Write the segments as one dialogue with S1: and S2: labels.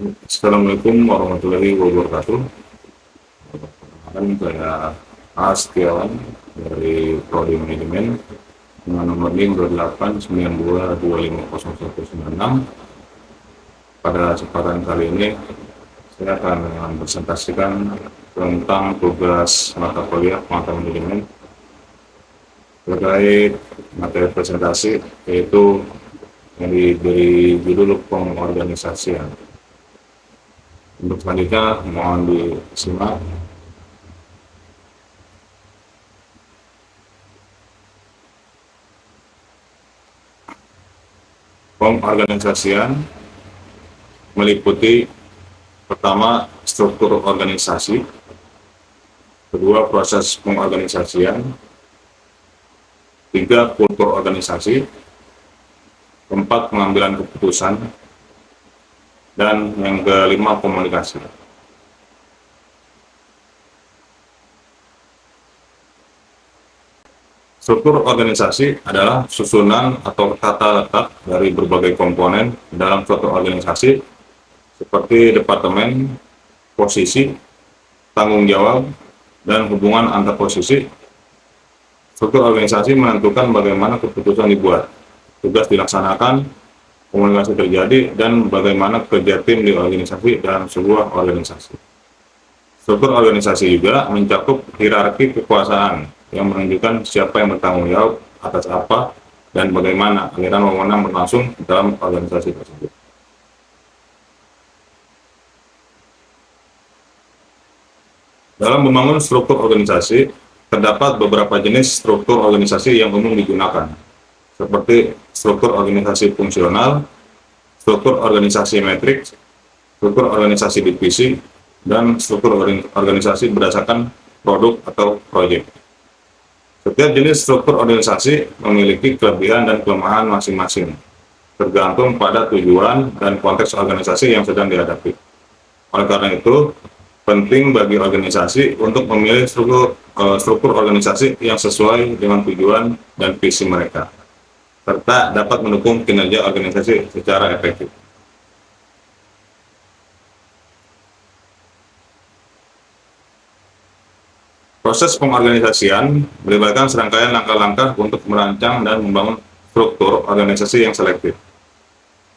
S1: Assalamualaikum warahmatullahi wabarakatuh. Saya A. Setiawan dari Prodi Manajemen dengan nomor NIM 2892250196. Pada kesempatan kali ini saya akan mempresentasikan tentang tugas mata kuliah pengetahuan manajemen terkait materi presentasi, yaitu yang diberi judul pengorganisasian. Untuk selanjutnya mohon disimak. Pengorganisasian meliputi pertama struktur organisasi, kedua proses pengorganisasian, tiga kultur organisasi, keempat pengambilan keputusan, dan yang kelima komunikasi. Struktur organisasi adalah susunan atau tata letak dari berbagai komponen dalam suatu organisasi seperti departemen, posisi, tanggung jawab, dan hubungan antar posisi. Struktur organisasi menentukan bagaimana keputusan dibuat, tugas dilaksanakan, komunikasi terjadi, dan bagaimana kerja tim di organisasi dalam sebuah organisasi. Struktur organisasi juga mencakup hierarki kekuasaan yang menunjukkan siapa yang bertanggung jawab atas apa dan bagaimana aliran wewenang berlangsung dalam organisasi tersebut. Dalam membangun struktur organisasi, terdapat beberapa jenis struktur organisasi yang umum digunakan, seperti struktur organisasi fungsional, struktur organisasi matriks, struktur organisasi divisi, dan struktur organisasi berdasarkan produk atau proyek. Setiap jenis struktur organisasi memiliki kelebihan dan kelemahan masing-masing, tergantung pada tujuan dan konteks organisasi yang sedang dihadapi. Oleh karena itu, penting bagi organisasi untuk memilih struktur organisasi yang sesuai dengan tujuan dan visi mereka, serta dapat mendukung kinerja organisasi secara efektif. Proses pengorganisasian melibatkan serangkaian langkah-langkah untuk merancang dan membangun struktur organisasi yang selektif.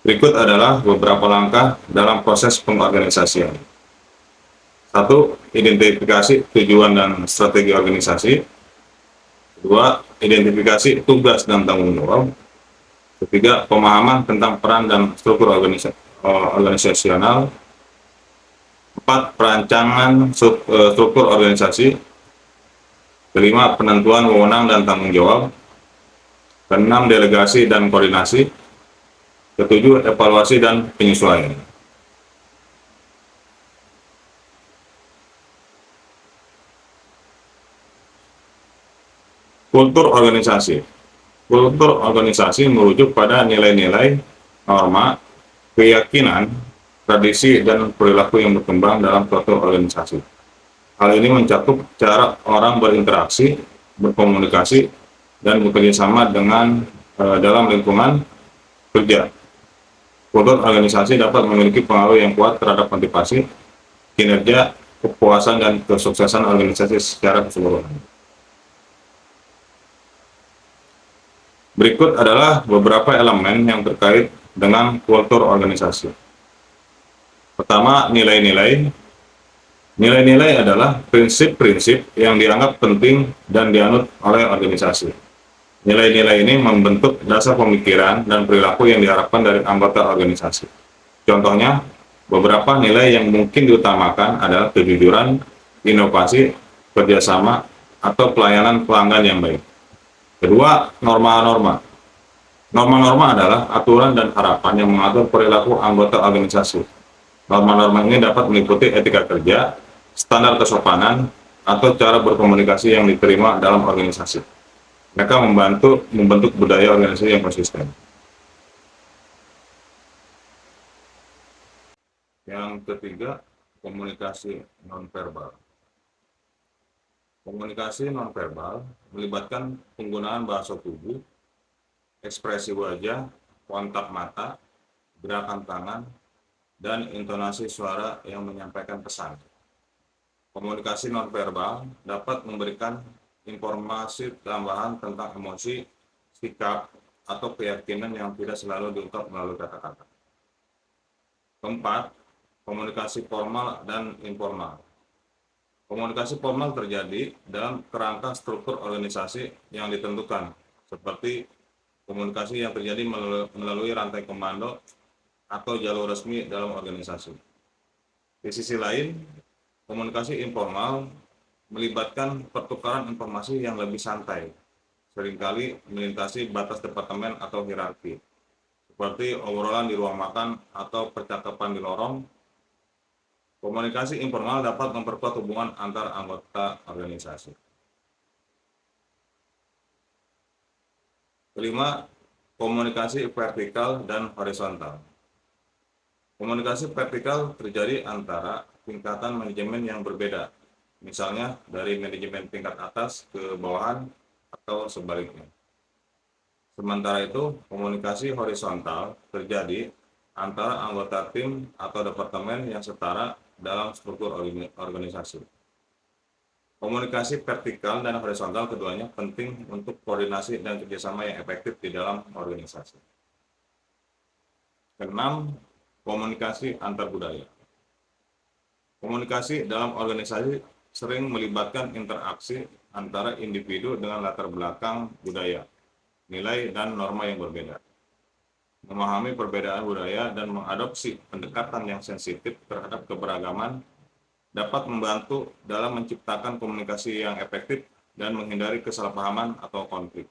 S1: Berikut adalah beberapa langkah dalam proses pengorganisasian. 1. Identifikasi tujuan dan strategi organisasi. 2. Identifikasi tugas dan tanggung jawab. 3. Pemahaman tentang peran dan struktur organisasional. 4. Perancangan struktur organisasi. 5. Penentuan wewenang dan tanggung jawab. 6. Delegasi dan koordinasi. 7. Evaluasi dan penyesuaian. Kultur organisasi. Kultur organisasi merujuk pada nilai-nilai, norma, keyakinan, tradisi, dan perilaku yang berkembang dalam suatu organisasi. Hal ini mencakup cara orang berinteraksi, berkomunikasi, dan bekerjasama dalam lingkungan kerja. Kultur organisasi dapat memiliki pengaruh yang kuat terhadap motivasi, kinerja, kepuasan, dan kesuksesan organisasi secara keseluruhan. Berikut adalah beberapa elemen yang terkait dengan kultur organisasi. Pertama, nilai-nilai. Nilai-nilai adalah prinsip-prinsip yang dianggap penting dan dianut oleh organisasi. Nilai-nilai ini membentuk dasar pemikiran dan perilaku yang diharapkan dari anggota organisasi. Contohnya, beberapa nilai yang mungkin diutamakan adalah kejujuran, inovasi, kerjasama, atau pelayanan pelanggan yang baik. Kedua, norma-norma. Norma-norma adalah aturan dan harapan yang mengatur perilaku anggota organisasi. Norma-norma ini dapat meliputi etika kerja, standar kesopanan, atau cara berkomunikasi yang diterima dalam organisasi. Mereka membentuk budaya organisasi yang konsisten. Yang ketiga, komunikasi nonverbal. Komunikasi nonverbal melibatkan penggunaan bahasa tubuh, ekspresi wajah, kontak mata, gerakan tangan, dan intonasi suara yang menyampaikan pesan. Komunikasi nonverbal dapat memberikan informasi tambahan tentang emosi, sikap, atau keyakinan yang tidak selalu diungkap melalui kata-kata. Keempat, komunikasi formal dan informal. Komunikasi formal terjadi dalam kerangka struktur organisasi yang ditentukan, seperti komunikasi yang terjadi melalui rantai komando atau jalur resmi dalam organisasi. Di sisi lain, komunikasi informal melibatkan pertukaran informasi yang lebih santai, seringkali melintasi batas departemen atau hierarki, seperti obrolan di ruang makan atau percakapan di lorong. Komunikasi informal dapat memperkuat hubungan antar anggota organisasi. Kelima, komunikasi vertikal dan horizontal. Komunikasi vertikal terjadi antara tingkatan manajemen yang berbeda, misalnya dari manajemen tingkat atas ke bawahan atau sebaliknya. Sementara itu, komunikasi horizontal terjadi antara anggota tim atau departemen yang setara dalam struktur organisasi. Komunikasi vertikal dan horizontal keduanya penting untuk koordinasi dan kerjasama yang efektif di dalam organisasi. Keenam, komunikasi antar budaya. Komunikasi dalam organisasi sering melibatkan interaksi antara individu dengan latar belakang budaya, nilai, dan norma yang berbeda. Memahami perbedaan budaya dan mengadopsi pendekatan yang sensitif terhadap keberagaman dapat membantu dalam menciptakan komunikasi yang efektif dan menghindari kesalahpahaman atau konflik.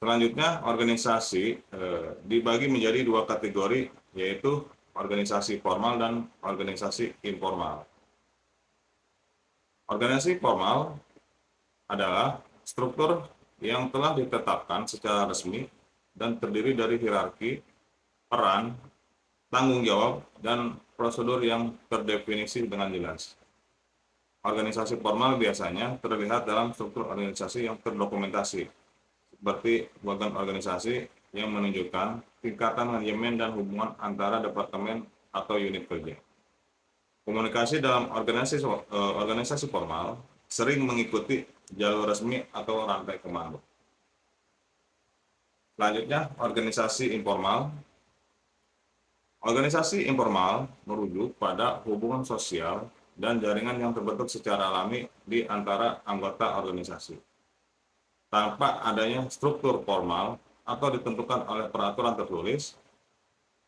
S1: Selanjutnya, organisasi dibagi menjadi dua kategori, yaitu organisasi formal dan organisasi informal. Organisasi formal adalah struktur yang telah ditetapkan secara resmi dan terdiri dari hierarki, peran, tanggung jawab, dan prosedur yang terdefinisi dengan jelas. Organisasi formal biasanya terlihat dalam struktur organisasi yang terdokumentasi, seperti bagian organisasi yang menunjukkan tingkatan manajemen dan hubungan antara departemen atau unit kerja. Komunikasi dalam organisasi formal sering mengikuti jalur resmi atau rantai komando. Selanjutnya, organisasi informal. Organisasi informal merujuk pada hubungan sosial dan jaringan yang terbentuk secara alami di antara anggota organisasi, tanpa adanya struktur formal atau ditentukan oleh peraturan tertulis.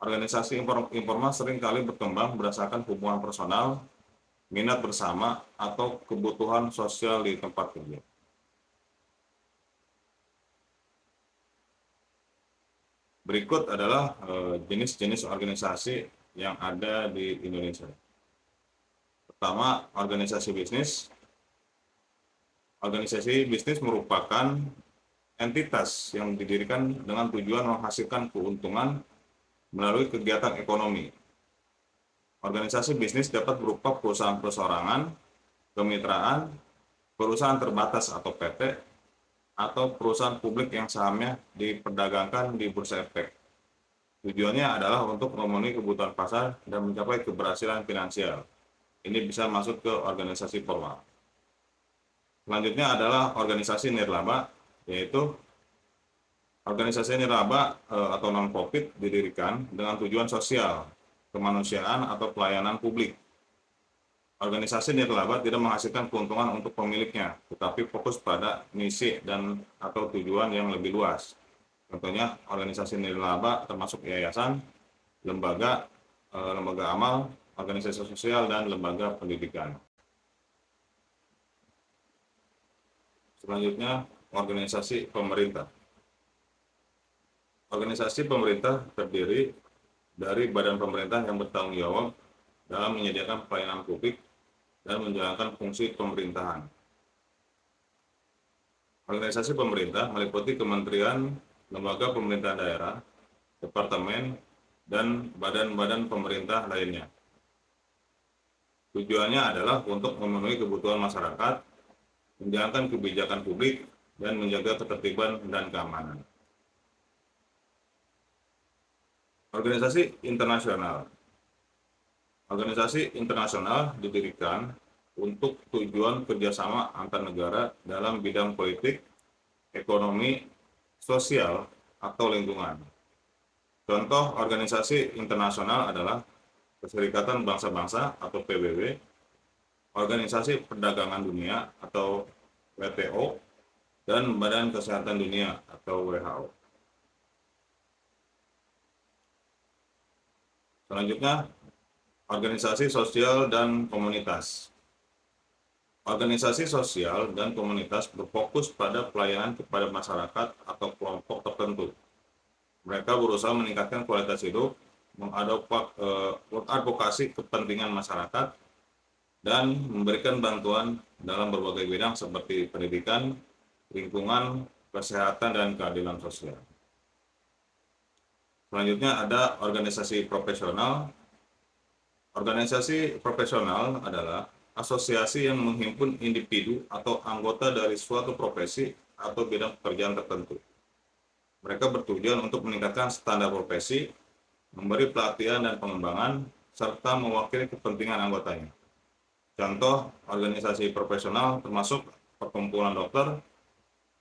S1: Organisasi informal seringkali berkembang berdasarkan hubungan personal, minat bersama, atau kebutuhan sosial di tempat kerja. Berikut adalah jenis-jenis organisasi yang ada di Indonesia. Pertama, organisasi bisnis. Organisasi bisnis merupakan entitas yang didirikan dengan tujuan menghasilkan keuntungan melalui kegiatan ekonomi. Organisasi bisnis dapat berupa perusahaan perseorangan, kemitraan, perusahaan terbatas atau PT, atau perusahaan publik yang sahamnya diperdagangkan di bursa efek. Tujuannya adalah untuk memenuhi kebutuhan pasar dan mencapai keberhasilan finansial. Ini bisa masuk ke organisasi formal. Selanjutnya adalah organisasi nirlaba, yaitu organisasi nirlaba atau non-profit didirikan dengan tujuan sosial, kemanusiaan, atau pelayanan publik. Organisasi nirlaba tidak menghasilkan keuntungan untuk pemiliknya, tetapi fokus pada misi dan atau tujuan yang lebih luas. Contohnya, organisasi nirlaba termasuk yayasan, lembaga amal, organisasi sosial, dan lembaga pendidikan. Selanjutnya, organisasi pemerintah. Organisasi pemerintah terdiri dari badan pemerintah yang bertanggung jawab dalam menyediakan pelayanan publik dan menjalankan fungsi pemerintahan. Organisasi pemerintah meliputi kementerian, lembaga pemerintahan daerah, departemen, dan badan-badan pemerintah lainnya. Tujuannya adalah untuk memenuhi kebutuhan masyarakat, menjalankan kebijakan publik, dan menjaga ketertiban dan keamanan. Organisasi internasional. Organisasi internasional didirikan untuk tujuan kerjasama antar negara dalam bidang politik, ekonomi, sosial, atau lingkungan. Contoh organisasi internasional adalah Perserikatan Bangsa-Bangsa atau PBB, Organisasi Perdagangan Dunia atau WTO, dan Badan Kesehatan Dunia atau WHO. Selanjutnya, organisasi sosial dan komunitas. Organisasi sosial dan komunitas berfokus pada pelayanan kepada masyarakat atau kelompok tertentu. Mereka berusaha meningkatkan kualitas hidup, mengadvokasi kepentingan masyarakat, dan memberikan bantuan dalam berbagai bidang seperti pendidikan, lingkungan, kesehatan, dan keadilan sosial. Selanjutnya ada organisasi profesional. Organisasi profesional adalah asosiasi yang menghimpun individu atau anggota dari suatu profesi atau bidang pekerjaan tertentu. Mereka bertujuan untuk meningkatkan standar profesi, memberi pelatihan dan pengembangan, serta mewakili kepentingan anggotanya. Contoh organisasi profesional termasuk perkumpulan dokter,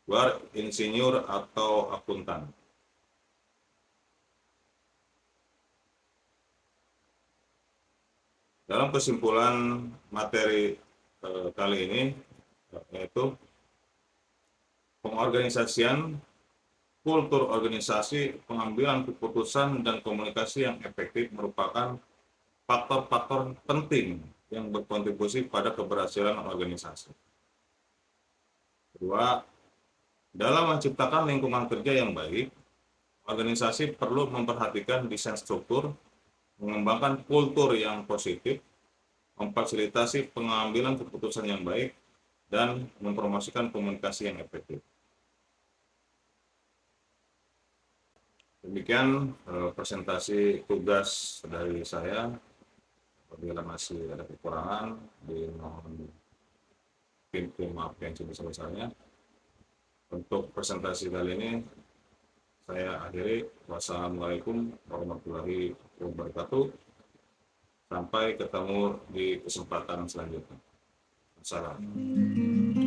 S1: luar insinyur, atau akuntan. Dalam kesimpulan materi kali ini, yaitu pengorganisasian, kultur organisasi, pengambilan keputusan, dan komunikasi yang efektif merupakan faktor-faktor penting yang berkontribusi pada keberhasilan organisasi. Kedua, dalam menciptakan lingkungan kerja yang baik, organisasi perlu memperhatikan desain struktur, mengembangkan kultur yang positif, memfasilitasi pengambilan keputusan yang baik, dan mempromosikan komunikasi yang efektif. Demikian presentasi tugas dari saya. Apabila masih ada kekurangan, dimohon maaf yang sebesar-besarnya. Untuk presentasi kali ini saya akhiri. Wassalamualaikum warahmatullahi wabarakatuh. Sampai ketemu di kesempatan selanjutnya. Assalamualaikum.